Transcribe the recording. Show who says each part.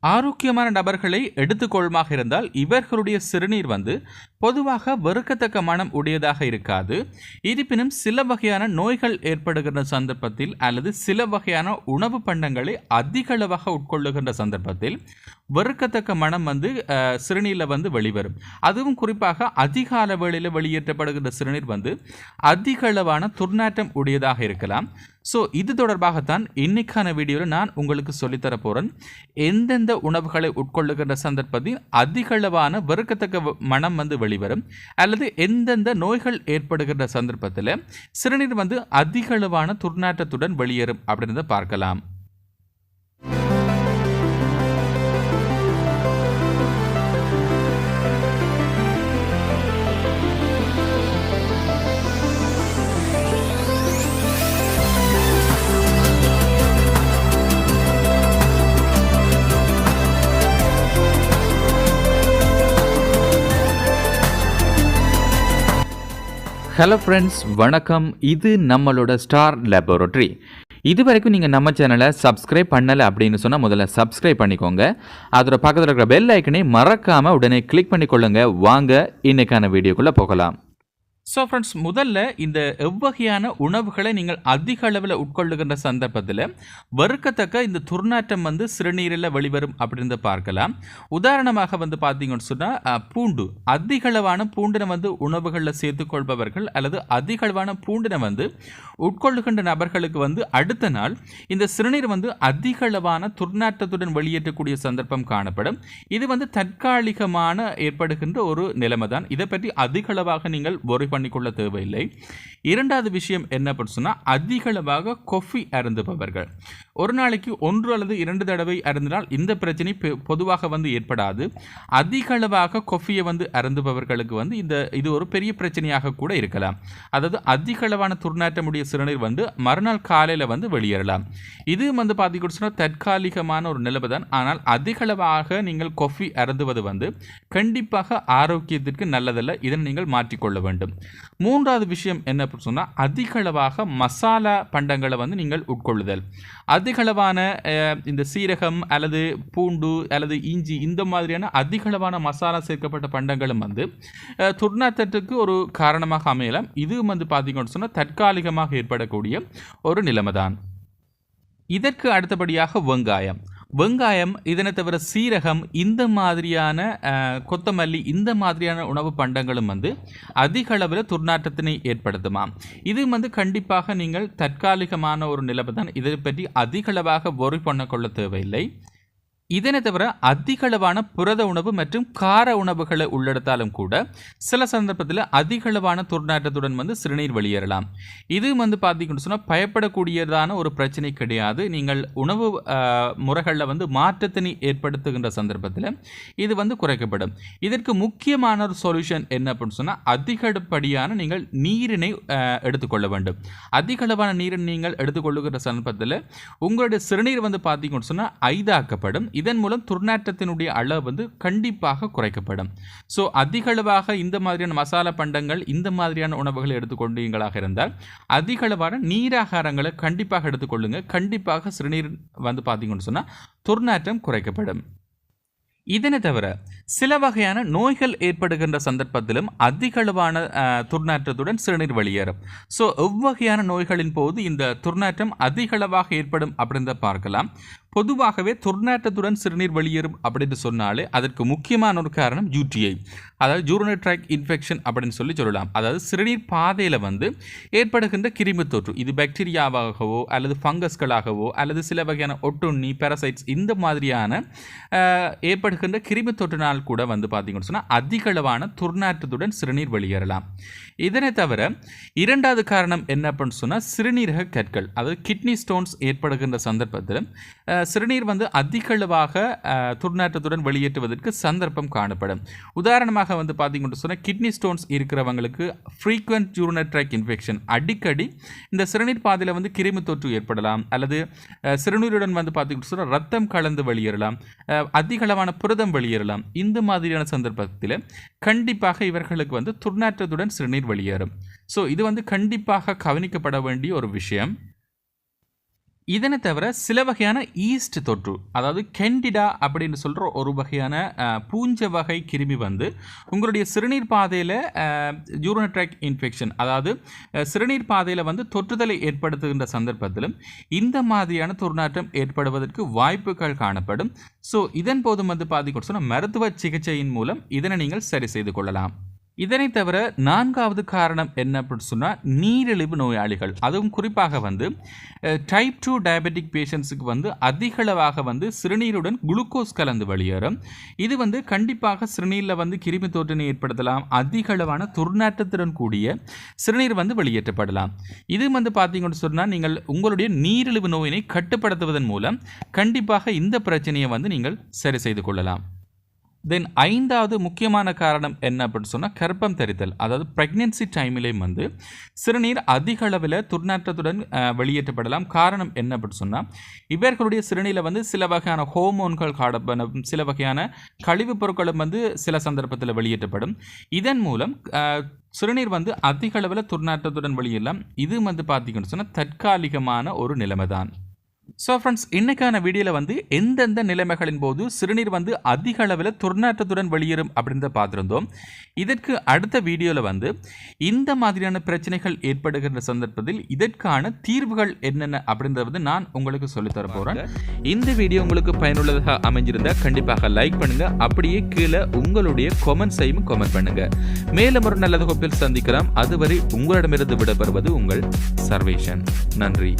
Speaker 1: ஆரோக்கியமான நபர்களை எடுத்துக்கொள்மாக இருந்தால் இவர்களுடைய சிறுநீர் பொதுவாக வெறுக்கத்தக்க மனம் உடையதாக இருக்காது. இருப்பினும் சில வகையான நோய்கள் ஏற்படுகின்ற சந்தர்ப்பத்தில் அல்லது சில வகையான உணவு பண்டங்களை அதிக அளவாக உட்கொள்ளுகின்ற சந்தர்ப்பத்தில் வெறுக்கத்தக்க மனம் சிறுநீரில் வெளிவரும். அதுவும் குறிப்பாக அதிக அளவில் வெளியேற்றப்படுகின்ற சிறுநீர் அதிக அளவான துர்நாற்றம் உடையதாக இருக்கலாம். ஸோ இது தொடர்பாகத்தான் இன்னைக்கான வீடியோவில் நான் உங்களுக்கு சொல்லித்தர போகிறேன். எந்தெந்த உணவுகளை உட்கொள்ளுகின்ற சந்தர்ப்பத்தில் அதிக அளவான வெறுக்கத்தக்க மனம் வெளிவரும் அல்லது எந்தெந்த நோய்கள் ஏற்படுகின்ற சந்தர்ப்பத்தில் சிறுநீர் அதிக அளவான துர்நாற்றத்துடன் வெளியேறும் அப்படின்றத பார்க்கலாம். ஹலோ ஃப்ரெண்ட்ஸ், வணக்கம். இது நம்மளோட ஸ்டார் லேபரட்டரி. இது வரைக்கும் நீங்கள் நம்ம சேனலை சப்ஸ்கிரைப் பண்ணலை அப்படின்னு சொன்னால் முதல்ல சப்ஸ்கிரைப் பண்ணிக்கோங்க. அதோட பக்கத்தில் இருக்கிற பெல் ஐக்கனை மறக்காமல் உடனே கிளிக் பண்ணிக்கொள்ளுங்க. வாங்க இன்னைக்கான வீடியோக்குள்ளே போகலாம். ஸோ ஃப்ரெண்ட்ஸ், முதல்ல இந்த எவ்வகையான உணவுகளை நீங்கள் அதிக அளவில் உட்கொள்ளுகின்ற சந்தர்ப்பத்தில் வெறுக்கத்தக்க இந்த துர்நாற்றம் சிறுநீரில் வெளிவரும் அப்படின்னு பார்க்கலாம். உதாரணமாக பார்த்தீங்கன்னு சொன்னால் பூண்டு, அதிக அளவான பூண்டினை உணவுகளில் சேர்த்துக்கொள்பவர்கள் அல்லது அதிக அளவான பூண்டினை உட்கொள்ளுகின்ற நபர்களுக்கு அடுத்த நாள் இந்த சிறுநீர் அதிக அளவான துர்நாற்றத்துடன் வெளியேற்றக்கூடிய சந்தர்ப்பம் காணப்படும். இது தற்காலிகமான ஏற்படுகின்ற ஒரு நிலைமை தான். இதை பற்றி அதிக அளவாக நீங்கள் worry பண்ணிக்கொள்ள தேவையில்லை. இரண்டாவது விஷயம் என்ன சொன்னா, அதிக அளவாக காஃபி அருந்துபவர்கள் ஒரு நாளைக்கு 1 அல்லது 2 தடவை அருந்தினால் இந்த பிரச்சனை பொதுவாக ஏற்படாது. அதிக அளவாக காஃபியை அருந்துபவர்களுக்கு இது ஒரு பெரிய பிரச்சனையாக கூட இருக்கலாம். அதாவது அதிக அளவான துர்நாற்றமுடைய சிறுநீர் மறுநாள் காலையில் வெளியேறலாம். இது பார்த்தீங்கன்னா தற்காலிகமான ஒரு நிலைமை தான். ஆனால் அதிக அளவாக நீங்கள் காஃபி அருந்துவது கண்டிப்பாக ஆரோக்கியத்திற்கு நல்லதல்ல. இதனை நீங்கள் மாற்றிக்கொள்ள வேண்டும். மூன்றாவது விஷயம் என்ன சொன்னால், அதிக அளவாக மசாலா பண்டங்களை நீங்கள் உட்கொள்ளுதல். அதிக அளவான இந்த சீரகம் அல்லது பூண்டு அல்லது இஞ்சி இந்த மாதிரியான அதிக அளவான மசாலா சேர்க்கப்பட்ட பண்டங்களும் துர்நாற்றத்துக்கு ஒரு காரணமாக அமையலாம். இது பார்த்தீங்கன்னு சொன்னால் தற்காலிகமாக ஏற்படக்கூடிய ஒரு நிலைமை தான். இதற்கு அடுத்தபடியாக வெங்காயம், இதனை தவிர சீரகம், இந்த மாதிரியான கொத்தமல்லி, இந்த மாதிரியான உணவு பண்டங்களும் அதிக அளவில் துர்நாற்றத்தினை ஏற்படுத்துமாம். இது கண்டிப்பாக நீங்கள் தற்காலிகமான ஒரு நிலைமை தான். இதை பற்றி அதிக அளவாக worry பண்ணக்கொள்ள தேவையில்லை. இதனை தவிர அதிக அளவான புரத உணவு மற்றும் கார உணவுகளை உள்ளெடுத்தாலும் கூட சில சந்தர்ப்பத்தில் அதிக அளவான துர்நாற்றத்துடன் சிறுநீர் வெளியேறலாம். இது பார்த்தீங்கன்னு சொன்னால் பயப்படக்கூடியதான ஒரு பிரச்சனை கிடையாது. நீங்கள் உணவு முறைகளில் மாற்றத்தினை ஏற்படுத்துகின்ற சந்தர்ப்பத்தில் இது குறைக்கப்படும். இதற்கு முக்கியமான ஒரு சொல்யூஷன் என்ன அப்படின்னு சொன்னால், அதிகப்படியான நீங்கள் நீரினை எடுத்துக்கொள்ள வேண்டும். அதிக அளவான நீரை நீங்கள் எடுத்துக்கொள்ளுகிற சந்தர்ப்பத்தில் உங்களுடைய சிறுநீர் பார்த்தீங்கன்னு சொன்னால் ஐதாக்கப்படும். இதன் மூலம் துர்நாற்றத்தினுடைய அளவு கண்டிப்பாக குறைக்கப்படும். ஸோ அதிக அளவாக இந்த மாதிரியான மசாலா பண்டங்கள், இந்த மாதிரியான உணவுகளை எடுத்துக்கொண்டீங்களாக இருந்தால் அதிக அளவான நீராகாரங்களை கண்டிப்பாக எடுத்துக்கொள்ளுங்க. கண்டிப்பாக சிறுநீர் பார்த்தீங்கன்னு சொன்னால் துர்நாற்றம் குறைக்கப்படும். இதனை தவிர சில வகையான நோய்கள் ஏற்படுகின்ற சந்தர்ப்பத்திலும் அதிக அளவான துர்நாற்றத்துடன் சிறுநீர் வெளியேறும். ஸோ எவ்வகையான நோய்களின் போது இந்த துர்நாற்றம் அதிக அளவாக ஏற்படும் அப்படின்றத பார்க்கலாம். பொதுவாகவே துர்நாற்றத்துடன் சிறுநீர் வெளியேறும் அப்படின்னு சொன்னாலே அதற்கு முக்கியமான ஒரு காரணம் UTI, அதாவது யூரினரி ட்ராக்ட் இன்ஃபெக்ஷன் அப்படின்னு சொல்லலாம். அதாவது சிறுநீர் பாதையில் ஏற்படுகின்ற கிருமி தொற்று, இது பாக்டீரியாவாகவோ அல்லது ஃபங்கஸ்களாகவோ அல்லது சில வகையான ஒட்டுண்ணி, பேரசைட்ஸ், இந்த மாதிரியான ஏற்படுகின்ற கிருமி தொற்றினால் கூட பார்த்தீங்கன்னு சொன்னால் அதிக அளவான துர்நாற்றத்துடன் சிறுநீர் வெளியேறலாம். இதனை தவிர இரண்டாவது காரணம் என்ன அப்படின்னு சொன்னால், சிறுநீரக கற்கள், அதாவது கிட்னி ஸ்டோன்ஸ் ஏற்படுகின்ற சந்தர்ப்பத்தில் சிறுநீர் அதிக அளவாக துர்நாற்றத்துடன் வெளியேற்றுவதற்கு சந்தர்ப்பம் காணப்படும். உதாரணமாக பார்த்தீங்கன்னு சொன்னால் கிட்னி ஸ்டோன்ஸ் இருக்கிறவங்களுக்கு ஃப்ரீக்வெண்ட் யூரினரி ட்ராக்ட் இன்ஃபெக்ஷன், அடிக்கடி இந்த சிறுநீர் பாதையில் கிருமி தொற்று ஏற்படலாம். அல்லது சிறுநீருடன் பார்த்தீங்கன்னு சொன்னால் ரத்தம் கலந்து வெளியேறலாம், அதிக அளவான புரதம் வெளியேறலாம். இந்த மாதிரியான சந்தர்ப்பத்தில் கண்டிப்பாக இவர்களுக்கு துர்நாற்றத்துடன் சிறுநீர் வெளியேறும். ஸோ இது கண்டிப்பாக கவனிக்கப்பட வேண்டிய ஒரு விஷயம். இதனை தவிர சில வகையான ஈஸ்ட் தொற்று, அதாவது கேண்டிடா அப்படின்னு சொல்கிற ஒரு வகையான பூஞ்சை வகை கிருமி வந்து உங்களுடைய சிறுநீர் பாதையில் யூரினரி ட்ராக்ட் இன்ஃபெக்ஷன், அதாவது சிறுநீர் பாதையில் வந்து தொற்றுதலை ஏற்படுத்துகின்ற சந்தர்ப்பத்திலும் இந்த மாதிரியான துர்நாற்றம் ஏற்படுவதற்கு வாய்ப்புகள் காணப்படும். ஸோ இதன் போதும் வந்து பார்த்தீங்கன்னு சொன்னால் மருத்துவ சிகிச்சையின் மூலம் இதனை நீங்கள் சரி செய்து கொள்ளலாம். இதனை தவிர 4வது காரணம் என்ன அப்படின்னு சொன்னால் நீரிழிவு நோயாளிகள், அதுவும் குறிப்பாக வந்து டைப் 2 டயபெட்டிக் பேஷண்ட்ஸுக்கு வந்து அதிகளவாக வந்து சிறுநீருடன் குளுக்கோஸ் கலந்து வெளியேறும். இது வந்து கண்டிப்பாக சிறுநீரில் வந்து கிருமி தொற்றினை ஏற்படுத்தலாம். அதிகளவான துர்நாற்றத்துடன் கூடிய சிறுநீர் வந்து வெளியேற்றப்படலாம். இது வந்து பார்த்தீங்கன்னு சொன்னால் நீங்கள் உங்களுடைய நீரிழிவு நோயினை கட்டுப்படுத்துவதன் மூலம் கண்டிப்பாக இந்த பிரச்சனையை வந்து நீங்கள் சரி செய்து கொள்ளலாம். தென் 5வது முக்கியமான காரணம் என்ன அப்படின்னு சொன்னால் கர்ப்பம் தரித்தல், அதாவது ப்ரெக்னென்சி டைமிலேயும் வந்து சிறுநீர் அதிக அளவில் துர்நாற்றத்துடன் வெளியேற்றப்படலாம். காரணம் என்ன அப்படின்னு சொன்னால் இவர்களுடைய சிறுநீரில் வந்து சில வகையான ஹோமோன்கள் காணப்படும், சில வகையான கழிவுப் பொருட்களும் வந்து சில சந்தர்ப்பத்தில் வெளியேற்றப்படும். இதன் மூலம் சிறுநீர் வந்து அதிக அளவில் துர்நாற்றத்துடன் வெளியேறலாம். இது வந்து பார்த்தீங்கன்னு சொன்னால் தற்காலிகமான ஒரு நிலைமை தான். ஸோ ஃப்ரெண்ட்ஸ், இன்றைக்கான வீடியோவில் வந்து எந்தெந்த நிலைமைகளின் போது சிறுநீர் வந்து அதிக அளவில் துர்நாற்றத்துடன் வெளியேறும் அப்படின்றத பார்த்துருந்தோம். இதற்கு அடுத்த வீடியோவில் வந்து இந்த மாதிரியான பிரச்சனைகள் ஏற்படுகின்ற சந்தர்ப்பத்தில் இதற்கான தீர்வுகள் என்னென்ன அப்படின்றத வந்து நான் உங்களுக்கு சொல்லித்தர போகிறேன். இந்த வீடியோ உங்களுக்கு பயனுள்ளதாக அமைஞ்சிருந்தால் கண்டிப்பாக லைக் பண்ணுங்கள். அப்படியே கீழே உங்களுடைய கமெண்ட்ஸையும் கமெண்ட் பண்ணுங்கள். மேலும் ஒரு நல்ல தொகுப்பில் சந்திக்கலாம். அதுவரை உங்களிடமிருந்து விடைபெறுவது உங்கள் சர்வேஷன். நன்றி.